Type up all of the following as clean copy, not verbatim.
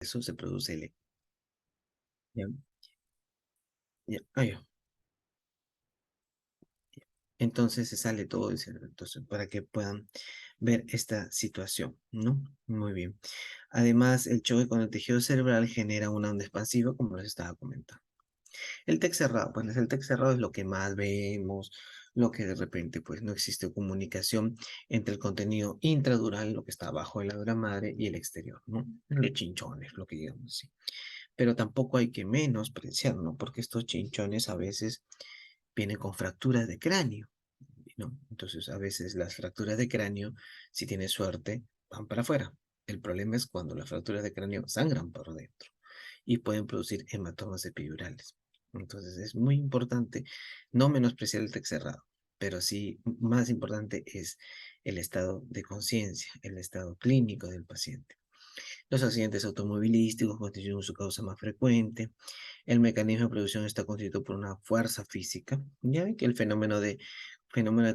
eso se produce el eco. ¿Ya? ¿Ya? Ah, ya. Entonces se sale todo el cerebro, entonces, para que puedan ver esta situación, ¿no? Muy bien. Además, el choque con el tejido cerebral genera una onda expansiva, como les estaba comentando. El TEC cerrado, pues el TEC cerrado es lo que más vemos, lo que de repente pues no existe comunicación entre el contenido intradural, lo que está abajo de la dura madre, y el exterior, ¿no? Los chinchones, lo que digamos así. Pero tampoco hay que menospreciar, ¿no? Porque estos chinchones a veces vienen con fracturas de cráneo, ¿no? Entonces a veces las fracturas de cráneo, si tienes suerte, van para afuera. El problema es cuando las fracturas de cráneo sangran por dentro y pueden producir hematomas epidurales. Entonces es muy importante no menospreciar el TEC cerrado, pero sí más importante es el estado de conciencia, el estado clínico del paciente. Los accidentes automovilísticos constituyen su causa más frecuente. El mecanismo de producción está constituido por una fuerza física, ya que el fenómeno de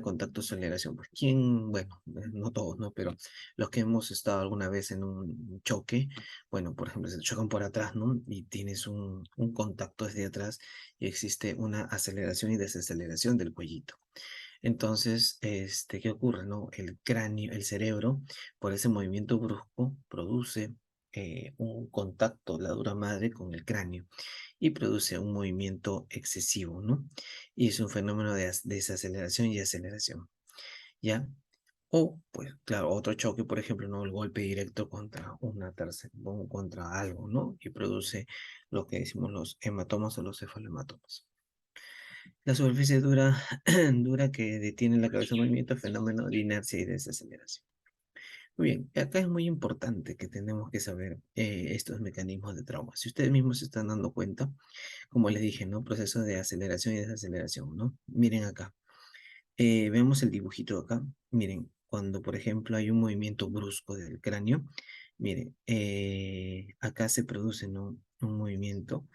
contacto aceleración. Pues, ¿quién? Bueno, no todos, ¿no? Pero los que hemos estado alguna vez en un choque, bueno, por ejemplo, se te chocan por atrás, ¿no? Y tienes un contacto desde atrás y existe una aceleración y desaceleración del cuellito. Entonces, ¿qué ocurre, no? El cráneo, el cerebro, por ese movimiento brusco, produce un contacto, la dura madre, con el cráneo y produce un movimiento excesivo, ¿no? Y es un fenómeno de desaceleración y aceleración, ¿ya? O, pues, claro, otro choque, por ejemplo, ¿no? El golpe directo contra una tercera, contra algo, ¿no? Y produce lo que decimos los hematomas o los cefalomatomas. La superficie dura, dura que detiene la cabeza en movimiento, fenómeno de inercia y desaceleración. Muy bien, acá es muy importante que tenemos que saber estos mecanismos de trauma. Si ustedes mismos se están dando cuenta, como les dije, ¿no? Proceso de aceleración y desaceleración, ¿no? Miren acá. Vemos el dibujito acá. Miren, cuando por ejemplo hay un movimiento brusco del cráneo, miren, acá se produce, ¿no? Un movimiento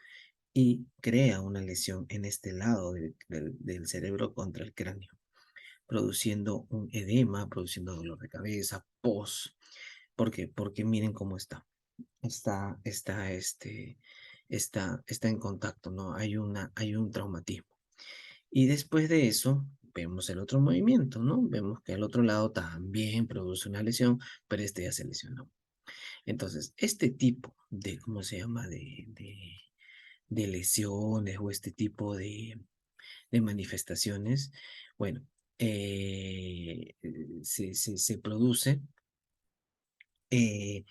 y crea una lesión en este lado del cerebro contra el cráneo, produciendo un edema, produciendo dolor de cabeza, pos. ¿Por qué? Porque miren cómo está. Está, está, está en contacto, ¿no? Hay un traumatismo. Y después de eso, vemos el otro movimiento, ¿no? Vemos que el otro lado también produce una lesión, pero este ya se lesionó. Entonces, este tipo de, ¿cómo se llama? De lesiones o este tipo de manifestaciones, bueno, se produce eh,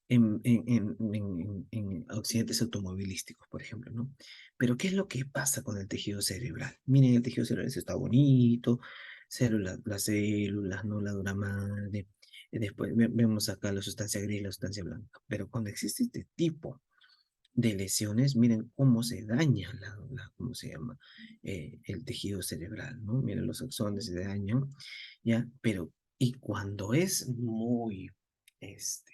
en accidentes automovilísticos, por ejemplo, ¿no? Pero ¿qué es lo que pasa con el tejido cerebral? Miren, el tejido cerebral está bonito, células, las células, ¿no? La dura madre. Después vemos acá la sustancia gris, la sustancia blanca. Pero cuando existe este tipo de lesiones, miren cómo se daña ¿cómo se llama? El tejido cerebral, ¿no? Miren los axones se dañan, ¿ya? Pero, y cuando es este,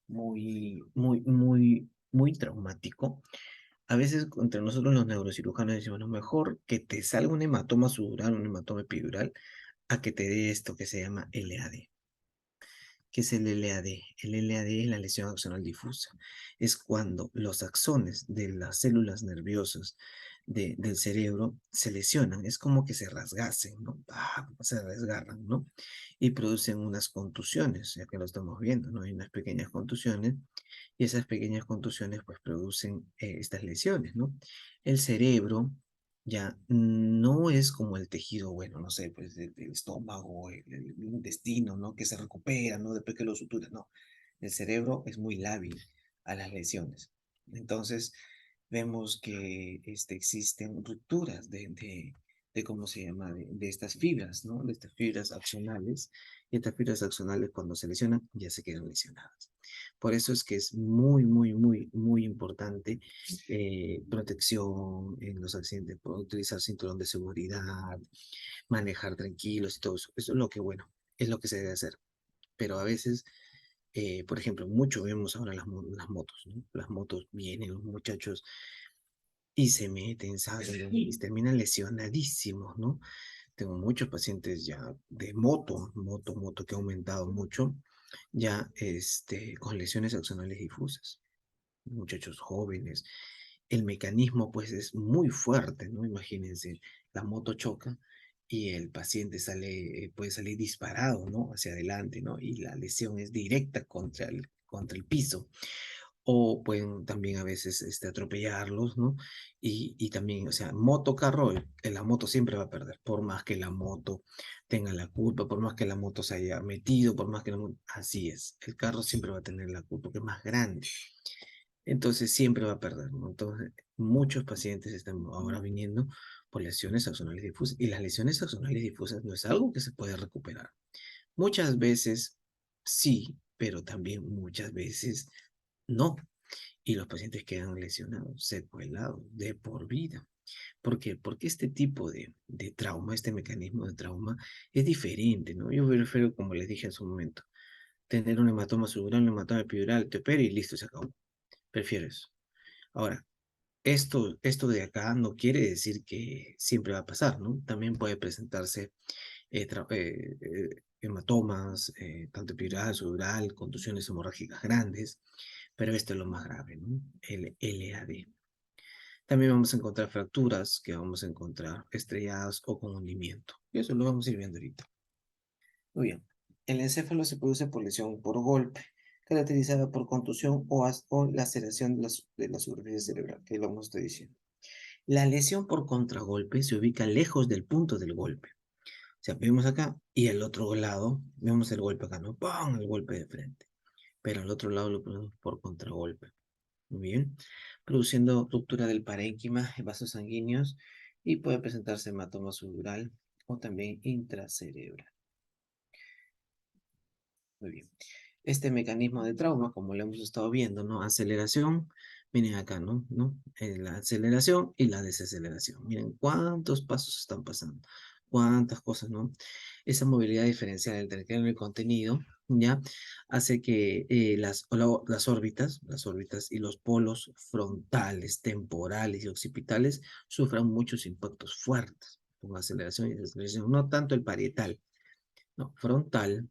muy traumático, a veces entre nosotros los neurocirujanos decimos, no, mejor que te salga un hematoma sudural, un hematoma epidural, a que te dé esto que se llama LAD. ¿Qué es el LAD? El LAD es la lesión axonal difusa. Es cuando los axones de las células nerviosas del cerebro se lesionan. Es como que se rasgasen, ¿no? ¡Ah! Se desgarran, ¿no? Y producen unas contusiones, ya que lo estamos viendo, ¿no? Hay unas pequeñas contusiones y esas pequeñas contusiones pues producen estas lesiones, ¿no? El cerebro ya no es como el tejido, bueno, no sé, pues del estómago, el intestino, ¿no? Que se recupera, ¿no? Después que lo suturas, no. El cerebro es muy lábil a las lesiones. Entonces, vemos que existen rupturas de ¿cómo se llama? De estas fibras, ¿no? De estas fibras axonales. Y estas fibras axonales cuando se lesionan ya se quedan lesionadas. Por eso es que es muy importante protección en los accidentes, utilizar cinturón de seguridad, manejar tranquilos y todo eso. Eso es lo que, bueno, es lo que se debe hacer. Pero a veces, por ejemplo, mucho vemos ahora las motos, ¿no? Las motos vienen los muchachos y se meten, salen y terminan lesionadísimos, ¿no? Tengo muchos pacientes ya de moto que ha aumentado mucho, ya con lesiones axonales difusas. muchachos jóvenes. El mecanismo pues es muy fuerte, ¿no? Imagínense, la moto choca y el paciente sale, puede salir disparado, ¿no? Hacia adelante, ¿no? Y la lesión es directa contra el piso. O pueden también a veces atropellarlos, ¿no? Y también, o sea, moto, carro, la moto siempre va a perder, por más que la moto tenga la culpa, por más que la moto se haya metido, por más que así es, el carro siempre va a tener la culpa, que es más grande. Entonces siempre va a perder, ¿no? Entonces, muchos pacientes están ahora viniendo por lesiones axonales difusas y las lesiones axonales difusas no es algo que se puede recuperar. Muchas veces sí, pero también muchas veces no. Y los pacientes quedan lesionados, secuelados de por vida. ¿Por qué? Porque este tipo de trauma, este mecanismo de trauma es diferente, ¿no? Yo prefiero, como les dije en su momento, tener un hematoma subdural, un hematoma epidural, te opero y listo, se acabó. Prefiero eso. Ahora, esto de acá no quiere decir que siempre va a pasar, ¿no? También puede presentarse hematomas, tanto epidural, subdural, contusiones hemorrágicas grandes, pero esto es lo más grave, ¿no? El LAD. También vamos a encontrar fracturas, que vamos a encontrar estrelladas o con hundimiento. Y eso lo vamos a ir viendo ahorita. Muy bien. El encéfalo se produce por lesión por golpe, caracterizada por contusión o laceración de la superficie cerebral, que es lo que estoy diciendo. La lesión por contragolpe se ubica lejos del punto del golpe. O sea, vemos acá y al otro lado, vemos el golpe acá, ¿no? ¡Pum! El golpe de frente. Pero al otro lado lo ponemos por contragolpe. Muy bien. Produciendo ruptura del parénquima, vasos sanguíneos y puede presentarse hematoma subdural o también intracerebral. Muy bien. Este mecanismo de trauma, como lo hemos estado viendo, ¿no? Aceleración, miren acá, ¿no? ¿No? La aceleración y la desaceleración. Miren cuántos pasos están pasando, cuántas cosas, ¿no? Esa movilidad diferencial entre el cráneo y el contenido, ¿ya? Hace que las órbitas y los polos frontales, temporales y occipitales sufran muchos impactos fuertes con aceleración y desaceleración, no tanto el parietal, no, frontal,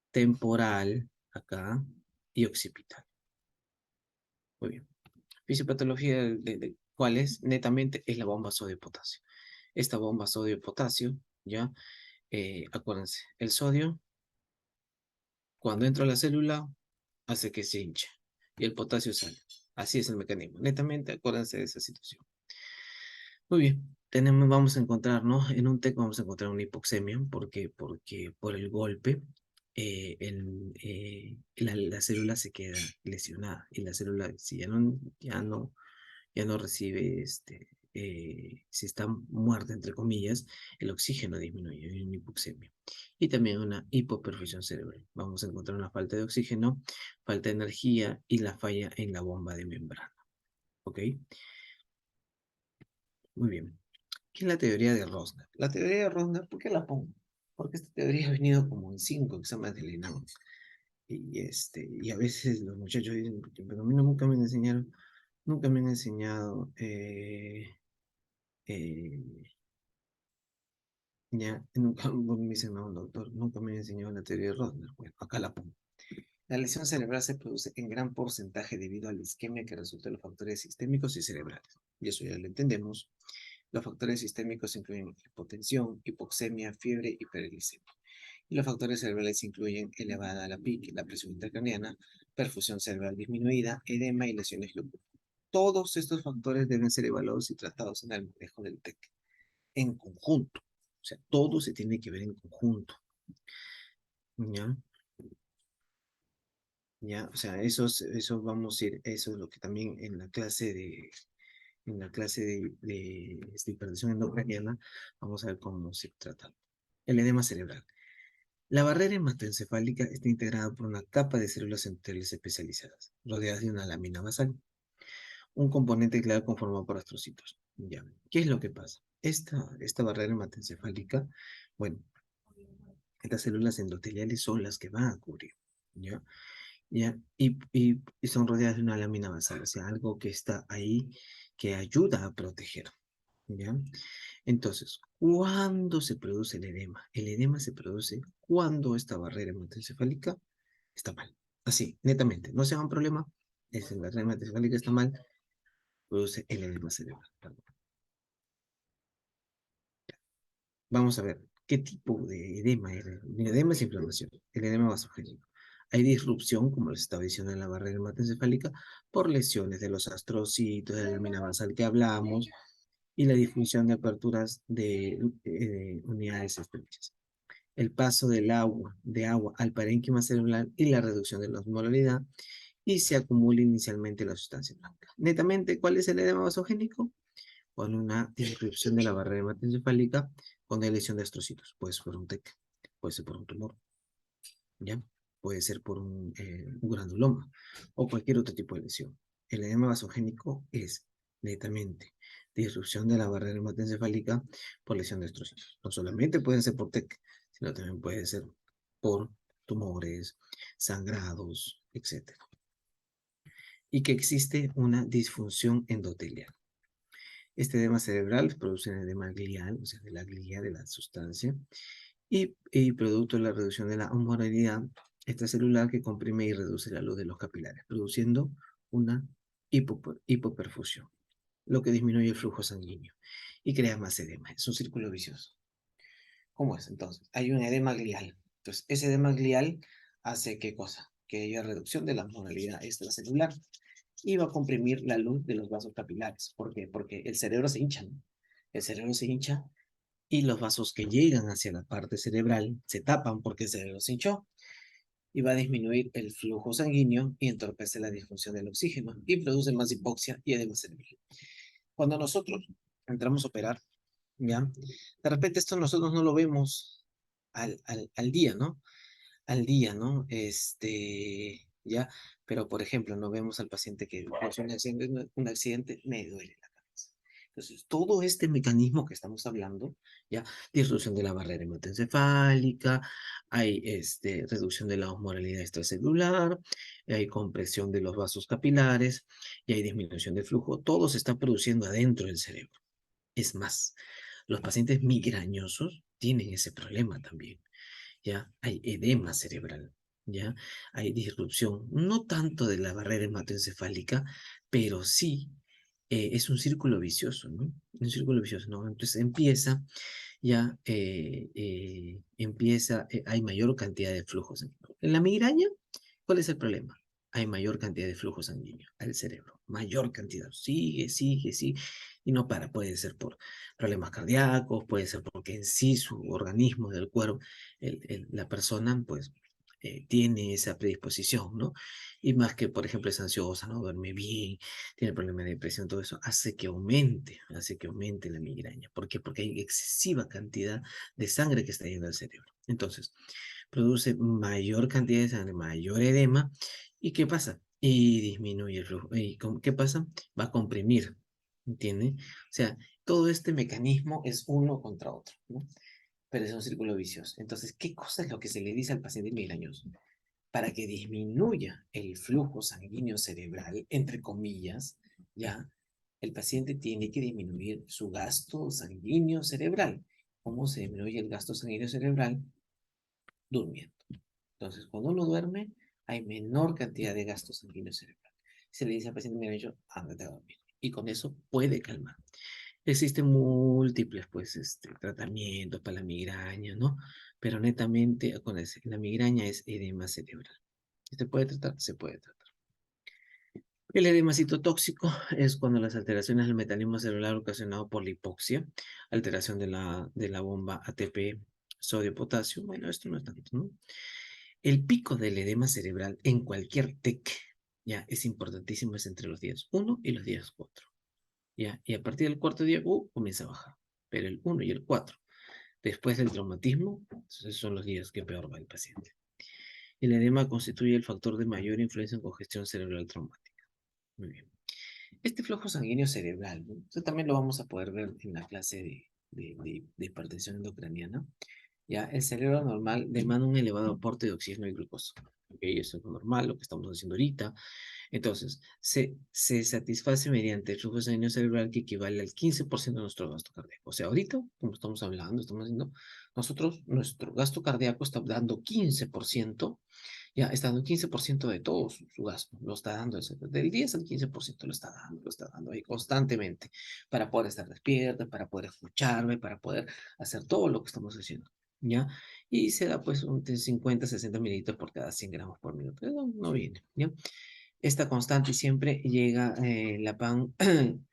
temporal, acá, y occipital. Muy bien. Fisiopatología ¿cuál es? Netamente es la bomba sodio-potasio. Esta bomba sodio-potasio, ¿ya? Acuérdense, el sodio, cuando entra a la célula, hace que se hinche y el potasio sale. Así es el mecanismo. Netamente, acuérdense de esa situación. Muy bien. Vamos a encontrar, ¿no? En un TEC vamos a encontrar una hipoxemia. ¿Por qué? Porque por el golpe la célula se queda lesionada y la célula, si ya no recibe, si está muerta, entre comillas, el oxígeno disminuye, hay una hipoxemia. Y también una hipoperfusión cerebral. Vamos a encontrar una falta de oxígeno, falta de energía y la falla en la bomba de membrana. ¿Ok? Muy bien. ¿Qué es la teoría de Rosner? La teoría de Rosner, ¿por qué la pongo? Porque esta teoría ha venido como en 5 exámenes de Lennon. Y a veces los muchachos dicen, pero a mí nunca me enseñaron, nunca me han enseñado, eh, ya, nunca me dicen, no, doctor, nunca me han enseñado la teoría de Rosner. Bueno, acá la pongo. La lesión cerebral se produce en gran porcentaje debido a la isquemia que resulta de los factores sistémicos y cerebrales. Y eso ya lo entendemos. Los factores sistémicos incluyen hipotensión, hipoxemia, fiebre y hiperglicemia. Y los factores cerebrales incluyen elevada la PIC, la presión intracraniana, perfusión cerebral disminuida, edema y lesiones locales. Todos estos factores deben ser evaluados y tratados en el manejo del TEC, en conjunto. O sea, todo se tiene que ver en conjunto. ¿Ya? ¿Ya? O sea, eso vamos a ir, eso es lo que también en la clase de hipertensión endocraniana, vamos a ver cómo se trata. El edema cerebral. La barrera hematoencefálica está integrada por una capa de células centrales especializadas, rodeadas de una lámina basal, un componente clave conformado por astrocitos. Ya. ¿Qué es lo que pasa? Esta barrera hematoencefálica, bueno, estas células endoteliales son las que van a cubrir, ¿ya? ¿Ya? Y son rodeadas de una lámina basal, o sea, algo que está ahí que ayuda a proteger, ¿ya? Entonces, ¿cuándo se produce el edema? El edema se produce cuando esta barrera hematoencefálica está mal. Así, netamente, no se hagan problema. es la barrera hematoencefálica está mal, produce el edema cerebral. Vamos a ver qué tipo de edema es. El edema es inflamación, el edema vasogénico. Hay disrupción, como les estaba diciendo en la barrera hematoencefálica, por lesiones de los astrocitos, de la lámina basal que hablamos, y la disfunción de aperturas de unidades estrechas. El paso de agua al parénquima cerebral y la reducción de la osmolaridad, y se acumula inicialmente la sustancia blanca. Netamente, ¿cuál es el edema vasogénico? Con una disrupción de la barrera hematoencefálica con lesión de astrocitos. Puede ser por un TEC, puede ser por un tumor, ¿ya? Puede ser por un granuloma o cualquier otro tipo de lesión. El edema vasogénico es netamente disrupción de la barrera hematoencefálica por lesión de astrocitos. No solamente pueden ser por TEC, sino también puede ser por tumores, sangrados, etc. Y que existe una disfunción endotelial. Este edema cerebral produce un edema glial, o sea, de la glía de la sustancia, y producto de la reducción de la osmolaridad extracelular que comprime y reduce la luz de los capilares, produciendo una hipoperfusión, lo que disminuye el flujo sanguíneo y crea más edema. Es un círculo vicioso. ¿Cómo es entonces? Hay un edema glial. Entonces, ese edema glial hace ¿qué cosa? Que haya reducción de la osmolaridad extracelular y va a comprimir la luz de los vasos capilares. ¿Por qué? Porque el cerebro se hincha, ¿no? El cerebro se hincha y los vasos que llegan hacia la parte cerebral se tapan porque el cerebro se hinchó y va a disminuir el flujo sanguíneo y entorpece la disfunción del oxígeno y produce más hipoxia y edema cerebral. Cuando nosotros entramos a operar, ¿ya? De repente esto nosotros no lo vemos al día, ¿no? Al día, ¿no? Ya, pero por ejemplo, no vemos al paciente que causó un accidente, me duele la cabeza. Entonces, todo este mecanismo que estamos hablando, ya, disrupción de la barrera hematoencefálica, hay reducción de la osmolaridad extracelular, hay compresión de los vasos capilares y hay disminución del flujo, todo se está produciendo adentro del cerebro. Es más, los pacientes migrañosos tienen ese problema también. ¿Ya? Hay edema cerebral, ¿ya? Hay disrupción, no tanto de la barrera hematoencefálica, pero sí es un círculo vicioso, ¿no? Un círculo vicioso, ¿no? Entonces hay mayor cantidad de flujos sanguíneos. En la migraña, ¿cuál es el problema? Hay mayor cantidad de flujo sanguíneo al cerebro, mayor cantidad, sigue, y no para, puede ser por problemas cardíacos, puede ser porque en sí su organismo del cuerpo, la persona, pues, tiene esa predisposición, ¿no? Y más que, por ejemplo, es ansiosa, no duerme bien, tiene problemas de depresión, todo eso hace que aumente la migraña. ¿Por qué? Porque hay excesiva cantidad de sangre que está yendo al cerebro. Entonces, produce mayor cantidad de sangre, mayor edema, ¿y qué pasa? Y disminuye el flujo. ¿Y qué pasa? Va a comprimir, ¿entiende? O sea, todo este mecanismo es uno contra otro, ¿no? Pero es un círculo vicioso. Entonces, ¿qué cosa es lo que se le dice al paciente migrañoso? Para que disminuya el flujo sanguíneo cerebral, entre comillas, ya, el paciente tiene que disminuir su gasto sanguíneo cerebral. ¿Cómo se disminuye el gasto sanguíneo cerebral? Durmiendo. Entonces, cuando uno duerme, hay menor cantidad de gasto sanguíneo cerebral. Se le dice al paciente migrañoso, ándate a dormir. Y con eso puede calmar. Existen múltiples, pues, tratamientos para la migraña, ¿no? Pero netamente, la migraña es edema cerebral. ¿Se puede tratar? Se puede tratar. El edema citotóxico es cuando las alteraciones del mecanismo celular ocasionado por la hipoxia, alteración de la bomba ATP, sodio-potasio. Bueno, esto no es tanto, ¿no? El pico del edema cerebral en cualquier TEC, ya, es importantísimo, es entre los días 1 y los días 4. ¿Ya? Y a partir del cuarto día, comienza a bajar. Pero el 1 y el 4, después del traumatismo, esos son los días que peor va el paciente. El edema constituye el factor de mayor influencia en congestión cerebral traumática. Muy bien. Este flujo sanguíneo cerebral, ¿no? Eso también lo vamos a poder ver en la clase de hipertensión endocraniana. Ya, el cerebro normal demanda un elevado aporte de oxígeno y glucosa. Ok, eso es lo normal, lo que estamos haciendo ahorita. Entonces, se satisface mediante el flujo sanguíneo cerebral que equivale al 15% de nuestro gasto cardíaco. O sea, ahorita, como estamos hablando, estamos haciendo, nosotros, nuestro gasto cardíaco está dando 15%, Ya está dando 15% de todo su gasto, lo está dando, del 10 al 15% lo está dando ahí constantemente para poder estar despierto, para poder escucharme, para poder hacer todo lo que estamos haciendo, ¿ya? Y se da pues de 50 a 60 mililitros por cada 100 gramos por minuto, no, no viene, ¿ya? Esta constante y siempre llega la PAN,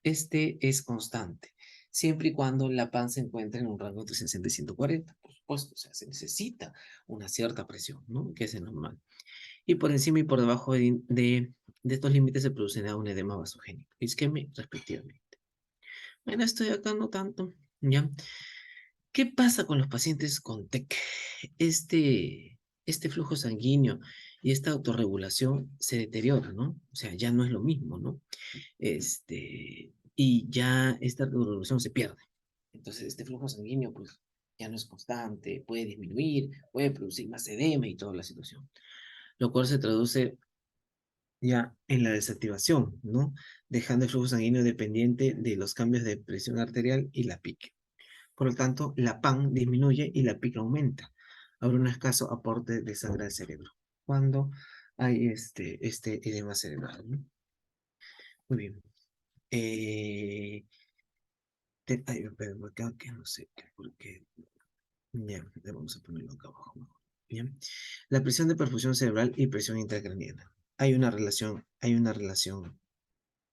este es constante, siempre y cuando la PAN se encuentre en un rango entre 60 y 140, por supuesto, o sea, se necesita una cierta presión, ¿no? Que es el normal. Y por encima y por debajo de estos límites se producirá un edema vasogénico, isquemia respectivamente. Bueno, estoy acá no tanto, ¿ya? ¿Qué pasa con los pacientes con TEC? Este flujo sanguíneo y esta autorregulación se deteriora, ¿no? O sea, ya no es lo mismo, ¿no? Y ya esta autorregulación se pierde. Entonces, este flujo sanguíneo, pues, ya no es constante, puede disminuir, puede producir más edema y toda la situación, lo cual se traduce ya en la desactivación, ¿no? Dejando el flujo sanguíneo dependiente de los cambios de presión arterial y la pique. Por lo tanto, la PAN disminuye y la pica aumenta. Habrá un escaso aporte de sangre al cerebro cuando hay este edema cerebral, ¿no? Muy bien. Ay, pero acá que no sé por qué. Ya, vamos a ponerlo acá abajo mejor. Bien. La presión de perfusión cerebral y presión intracraniana. Hay una relación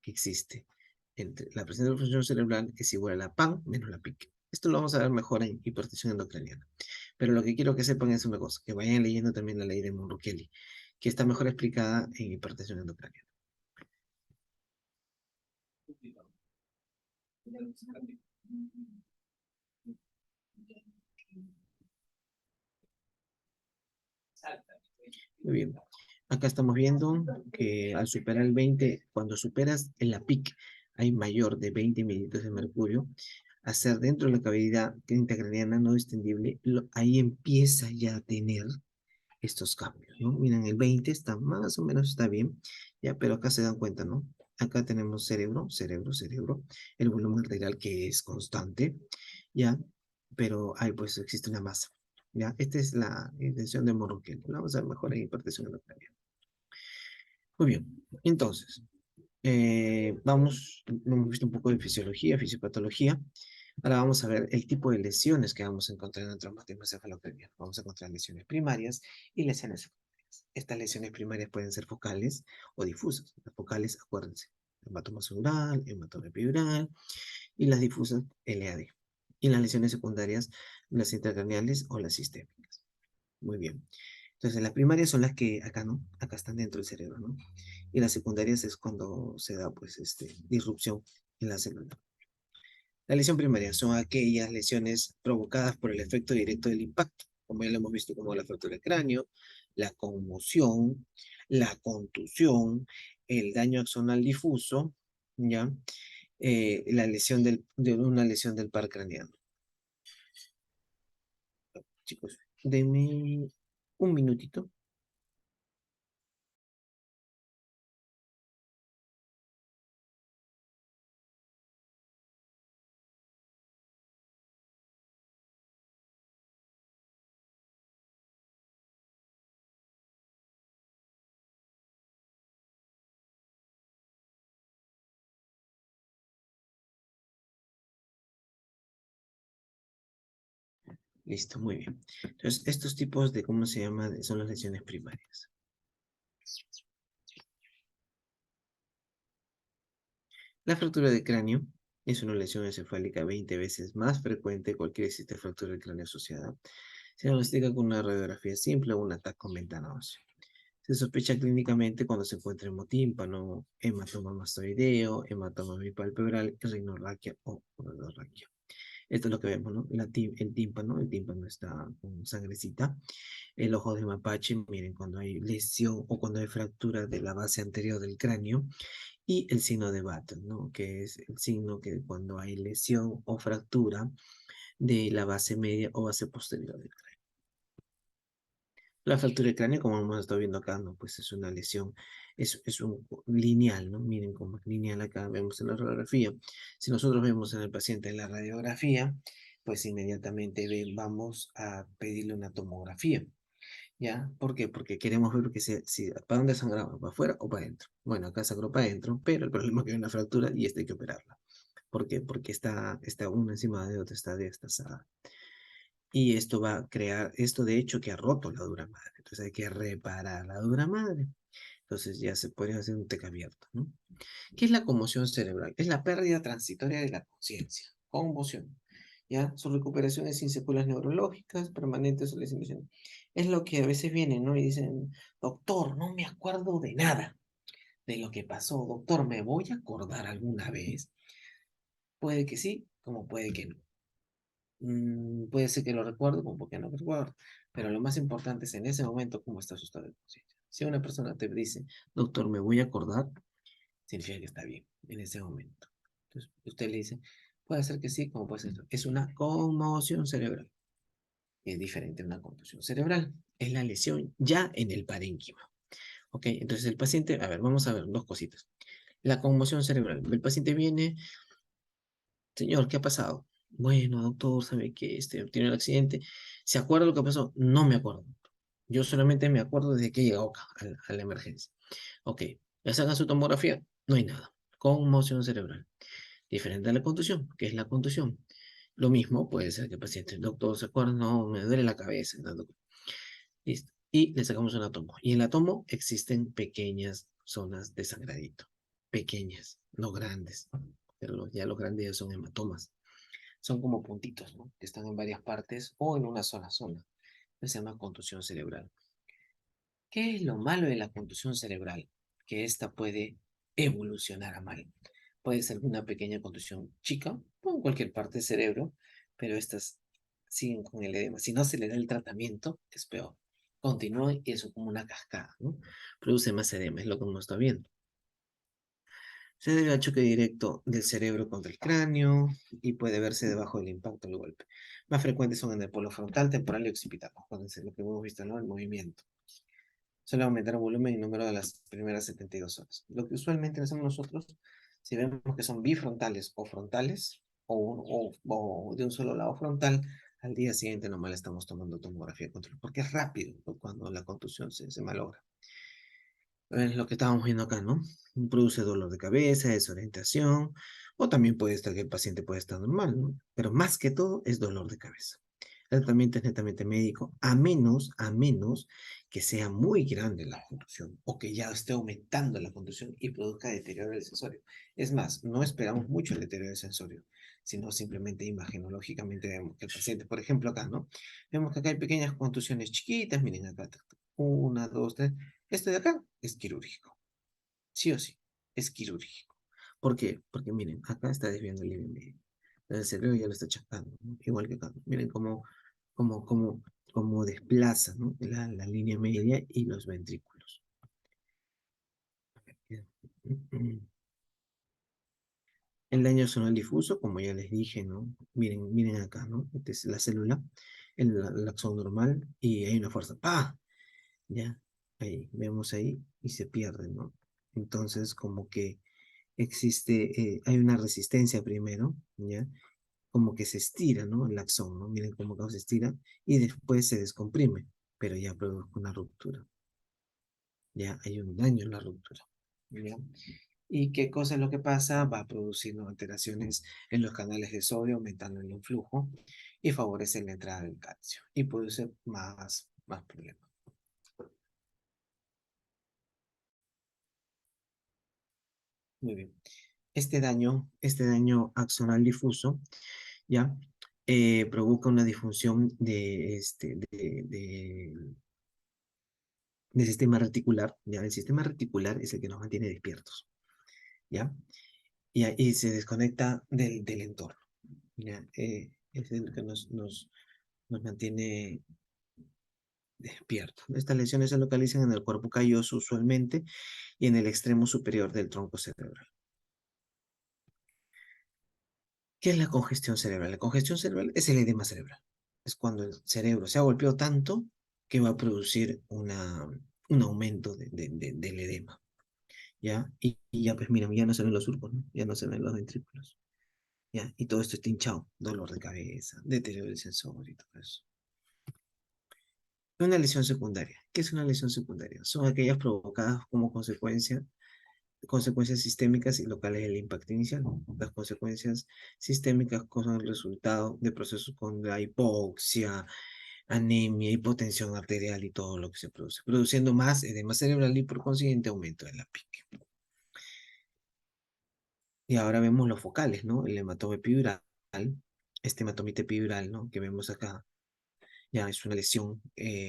que existe entre la presión de perfusión cerebral es igual a la PAN menos la PIC. Esto lo vamos a ver mejor en hipertensión endocraniana. Pero lo que quiero que sepan es una cosa, que vayan leyendo también la ley de Monro-Kelly, que está mejor explicada en hipertensión endocraniana. Muy bien. Acá estamos viendo que al superar el 20, cuando superas en la PIC, hay mayor de 20 mililitros de mercurio, hacer dentro de la cavidad intracraniana no distendible, ahí empieza ya a tener estos cambios, ¿no? Miren, el 20 está más o menos, está bien, ya, pero acá se dan cuenta, ¿no? Acá tenemos cerebro, cerebro, cerebro, el volumen arterial que es constante, ya, pero ahí pues existe una masa, ya. Esta es la intención de Morroquel. La vamos a ver mejor en hipertensión arterial. Muy bien, entonces, hemos visto un poco de fisiología, fisiopatología. Ahora vamos a ver el tipo de lesiones que vamos a encontrar en el traumatismo encefalocraniano. Vamos a encontrar lesiones primarias y lesiones secundarias. Estas lesiones primarias pueden ser focales o difusas. Las focales, acuérdense, hematoma subdural, hematoma epidural, y las difusas, LAD. Y las lesiones secundarias, las intracraneales o las sistémicas. Muy bien. Entonces, las primarias son las que acá, ¿no? Acá están dentro del cerebro, ¿no? Y las secundarias es cuando se da, pues, disrupción en la célula. La lesión primaria son aquellas lesiones provocadas por el efecto directo del impacto, como ya lo hemos visto, como la fractura de cráneo, la conmoción, la contusión, el daño axonal difuso, ¿ya? La lesión de una lesión del par craneano. Chicos, denme un minutito. Listo, muy bien. Entonces, estos tipos de, ¿cómo se llama? Son las lesiones primarias. La fractura de cráneo es una lesión encefálica 20 veces más frecuente que cualquier existe fractura del cráneo asociada. Se diagnostica con una radiografía simple o un ataque con ventana ósea. Se sospecha clínicamente cuando se encuentra hemotímpano, hematoma mastoideo, hematoma bipalpebral, rinorraquia o rodorraquia. Esto es lo que vemos, ¿no? El tímpano está con sangrecita. El ojo de mapache, miren, cuando hay lesión o cuando hay fractura de la base anterior del cráneo. Y el signo de Batten, ¿no? Que es el signo que cuando hay lesión o fractura de la base media o base posterior del cráneo. La fractura del cráneo, como hemos estado viendo acá, ¿no? Pues es una lesión, es un lineal, ¿no? Miren cómo es lineal acá, vemos en la radiografía. Si nosotros vemos en el paciente en la radiografía, pues inmediatamente vamos a pedirle una tomografía. ¿Ya? ¿Por qué? Porque queremos ver que si, ¿para dónde sangraba? ¿Para afuera o para adentro? Bueno, acá sangró para adentro, pero el problema es que hay una fractura y esta hay que operarla. ¿Por qué? Porque está una encima de otra, está destasada. Y esto va a crear, esto de hecho que ha roto la dura madre. Entonces hay que reparar la dura madre. Entonces ya se puede hacer un TEC abierto, ¿no? ¿Qué es la conmoción cerebral? Es la pérdida transitoria de la conciencia. Conmoción. ¿Ya? Su recuperación es sin secuelas neurológicas, permanentes o lesiones. Es lo que a veces vienen, ¿no? Y dicen, doctor, no me acuerdo de nada de lo que pasó. Doctor, ¿me voy a acordar alguna vez? Puede que sí, como puede que no. Puede ser que lo recuerde, como que no lo recuerdo. Pero lo más importante es en ese momento cómo está su estado de conciencia. Si una persona te dice, doctor, me voy a acordar, significa que está bien en ese momento. Entonces, usted le dice, puede ser que sí, como puede ser. Es una conmoción cerebral. Es diferente a una contusión cerebral. Es la lesión ya en el parénquima. ¿Ok? Entonces el paciente, a ver, vamos a ver dos cositas. La conmoción cerebral. El paciente viene, señor, ¿qué ha pasado? Bueno, doctor, ¿sabe que tiene el accidente? ¿Se acuerda lo que pasó? No me acuerdo. Yo solamente me acuerdo desde que llegó acá, a la emergencia. Ok, le sacan su tomografía, no hay nada. Conmoción cerebral. Diferente a la contusión, que es la contusión. Lo mismo puede ser que el paciente, doctor, ¿se acuerda? No, me duele la cabeza. No, doctor. Listo. Y le sacamos un tomo. Y en la tomo existen pequeñas zonas de sangradito. Pequeñas, no grandes. Pero ya los grandes ya son hematomas. Son como puntitos, ¿no? Que están en varias partes o en una sola zona. Se llama contusión cerebral. ¿Qué es lo malo de la contusión cerebral? Que esta puede evolucionar a mal. Puede ser una pequeña contusión chica o en cualquier parte del cerebro, pero estas siguen con el edema. Si no se le da el tratamiento, es peor. Continúa y eso como una cascada, ¿no? Produce más edema, es lo que uno está viendo. Se debe al choque directo del cerebro contra el cráneo y puede verse debajo del impacto del golpe. Más frecuentes son en el polo frontal, temporal y occipital. Acuérdense lo que hemos visto, ¿no? El movimiento. Suele aumentar el volumen y número de las primeras 72 horas. Lo que usualmente hacemos nosotros, si vemos que son bifrontales o frontales, o de un solo lado frontal, al día siguiente nomás le estamos tomando tomografía de control, porque es rápido, ¿no? Cuando la contusión se malogra. Es lo que estábamos viendo acá, ¿no? Produce dolor de cabeza, desorientación, o también puede estar que el paciente puede estar normal, ¿no? Pero más que todo es dolor de cabeza. El tratamiento es netamente médico, a menos que sea muy grande la contusión o que ya esté aumentando la contusión y produzca deterioro del sensorio. Es más, no esperamos mucho el deterioro del sensorio, sino simplemente imagenológicamente vemos que el paciente, por ejemplo, acá, ¿no? Vemos que acá hay pequeñas contusiones chiquitas, miren acá, una, dos, tres. Esto de acá es quirúrgico, sí o sí, es quirúrgico. ¿Por qué? Porque miren, acá está desviando el línea media. El cerebro ya lo está chacando, ¿no? Igual que acá. Miren cómo, cómo, cómo desplaza, ¿no? La línea media y los ventrículos. El daño zonal difuso, como ya les dije, ¿no? Miren acá, ¿no? Esta es la célula, el axón normal, y hay una fuerza. ¡Pah! Ya, ahí, vemos ahí, y se pierde, ¿no? Entonces, como que hay una resistencia primero, ¿ya? Como que se estira, ¿no? El axón, ¿no? Miren cómo acá se estira y después se descomprime, pero ya produce una ruptura, ya hay un daño en la ruptura, ¿ya? ¿Y qué cosa es lo que pasa? Va produciendo alteraciones en los canales de sodio, aumentando el influjo y favorece la entrada del calcio y produce más problemas. Muy bien. Este daño axonal difuso, ¿ya? Provoca una disfunción del sistema reticular, ¿ya? El sistema reticular es el que nos mantiene despiertos, ¿ya? Y ahí se desconecta del entorno, ¿ya? Es el que nos mantiene despiertos. Estas lesiones se localizan en el cuerpo calloso usualmente y en el extremo superior del tronco cerebral. ¿Qué es la congestión cerebral? La congestión cerebral es el edema cerebral. Es cuando el cerebro se ha golpeado tanto que va a producir un aumento del edema, ¿ya? Y ya, pues mira, ya no se ven los surcos, ¿no? Ya no se ven los ventrículos, ¿ya? Y todo esto está hinchado, dolor de cabeza, deterioro del sensor y todo eso. Una lesión secundaria. ¿Qué es una lesión secundaria? Son aquellas provocadas como consecuencias sistémicas y locales del impacto inicial. Las consecuencias sistémicas son el resultado de procesos con la hipoxia, anemia, hipotensión arterial y todo lo que se produce, produciendo más edema cerebral y por consiguiente aumento de la pique. Y ahora vemos los focales, ¿no? El hematoma epidural, este hematomite epidural, ¿no? Que vemos acá, ya es una lesión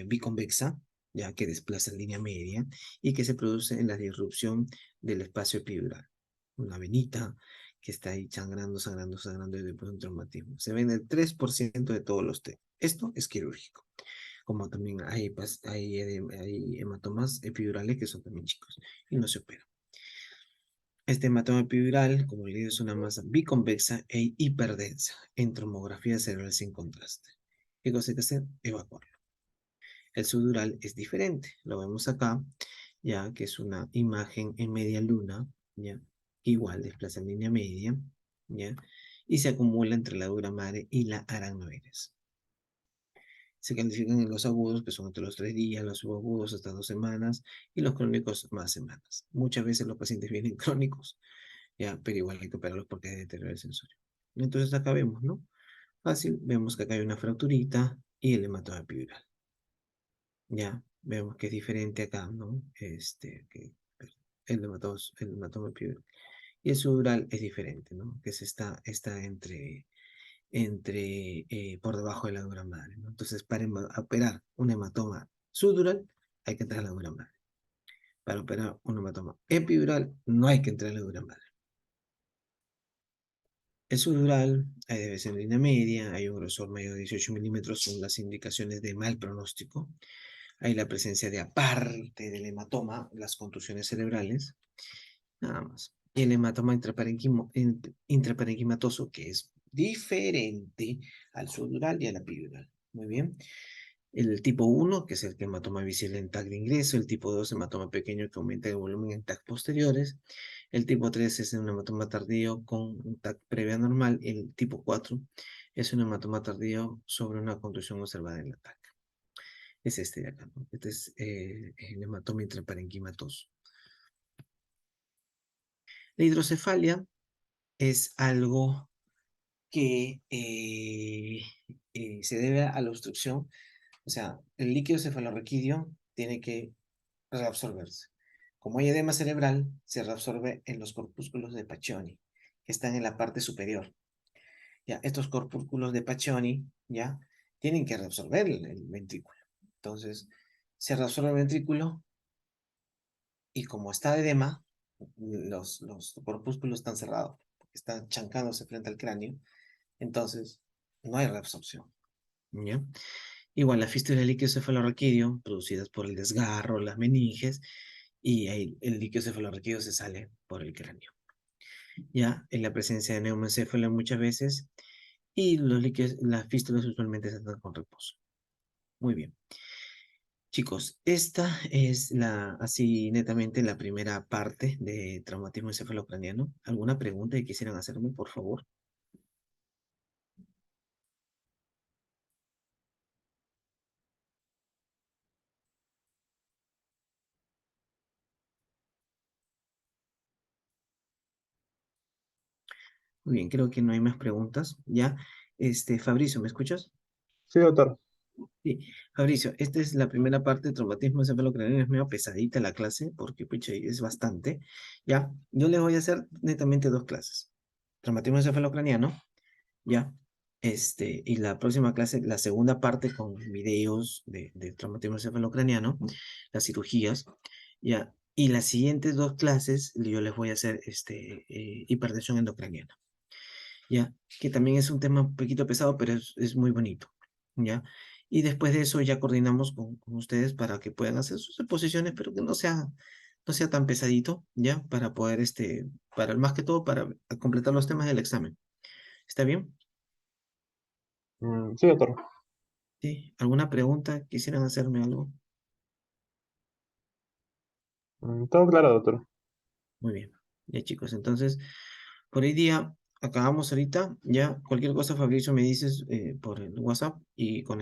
biconvexa, ya que desplaza en línea media y que se produce en la disrupción del espacio epidural. Una venita que está ahí sangrando, sangrando, sangrando y después un traumatismo. Se ven el 3% de todos los T. Esto es quirúrgico. Como también hay hematomas epidurales que son también chicos y no se operan. Este hematoma epidural, como le digo, es una masa biconvexa e hiperdensa en tomografía cerebral sin contraste. ¿Qué cosa hay que hacer? Evacuarlo. El subdural es diferente. Lo vemos acá, ya que es una imagen en media luna, ya, igual desplaza en línea media, ya, y se acumula entre la dura madre y la aracnoides. Se califican en los agudos, que son entre los 3 días, los subagudos hasta 2 semanas, y los crónicos más semanas. Muchas veces los pacientes vienen crónicos, ya, pero igual hay que operarlos porque hay deterioro del sensorio. Entonces acá vemos, ¿no? Fácil, vemos que acá hay una fracturita y el hematoma epidural. Ya, vemos que es diferente acá, ¿no? El hematoma epidural. Y el subdural es diferente, ¿no? Que está por debajo de la dura madre, ¿no? Entonces, para operar un hematoma subdural, hay que entrar a la dura madre. Para operar un hematoma epidural, no hay que entrar a la dura madre. El subdural, hay debe ser en línea media, hay un grosor mayor de 18 milímetros, son las indicaciones de mal pronóstico. Hay la presencia de, aparte del hematoma, las contusiones cerebrales, nada más. Y el hematoma intraparenquimatoso, que es diferente al subdural y al epidural. Muy bien. El tipo 1, que es el hematoma visible en TAC de ingreso. El tipo 2, hematoma pequeño que aumenta el volumen en TAC posteriores. El tipo 3 es un hematoma tardío con un TAC previa normal. El tipo 4 es un hematoma tardío sobre una contusión observada en la TAC. Es este de acá, ¿no? Este es el hematoma intraparenquimatoso. La hidrocefalia es algo que se debe a la obstrucción, o sea, el líquido cefalorraquídeo tiene que reabsorberse. Como hay edema cerebral, se reabsorbe en los corpúsculos de Pacchioni, que están en la parte superior. Ya, estos corpúsculos de Pacchioni, ya, tienen que reabsorber el ventrículo. Entonces, se reabsorbe el ventrículo y como está de edema, los corpúsculos están cerrados, están chancándose frente al cráneo, entonces no hay reabsorción. ¿Ya? Igual la fístula del líquido cefalorraquídeo, producidas por el desgarro, las meninges, y ahí el líquido cefalorraquídeo se sale por el cráneo. Ya, en la presencia de neumoencéfalo muchas veces, y las fístulas usualmente se tratan con reposo. Muy bien. Chicos, esta es así netamente la primera parte de traumatismo encefalocraniano. ¿Alguna pregunta que quisieran hacerme, por favor? Muy bien, creo que no hay más preguntas. Ya, Fabricio, ¿me escuchas? Sí, doctor. Sí, Fabricio, esta es la primera parte de traumatismo encefalocraniano. Es medio pesadita la clase porque pucha, es bastante. Ya, yo les voy a hacer netamente 2 clases. Traumatismo encefalocraniano, ya. Y la próxima clase, la segunda parte con videos de traumatismo encefalocraniano, las cirugías, ya. Y las siguientes 2 clases yo les voy a hacer hipertensión endocraniana, ya, que también es un tema un poquito pesado, pero es muy bonito, ya. Y después de eso ya coordinamos con ustedes para que puedan hacer sus exposiciones, pero que no sea tan pesadito, ya, para poder, más que todo, para completar los temas del examen. ¿Está bien? Sí, doctor. ¿Sí? ¿Alguna pregunta? ¿Quisieran hacerme algo? Todo claro, doctor. Muy bien. Ya, chicos, entonces, por hoy día acabamos ahorita, ya, cualquier cosa, Fabricio, me dices por el WhatsApp y con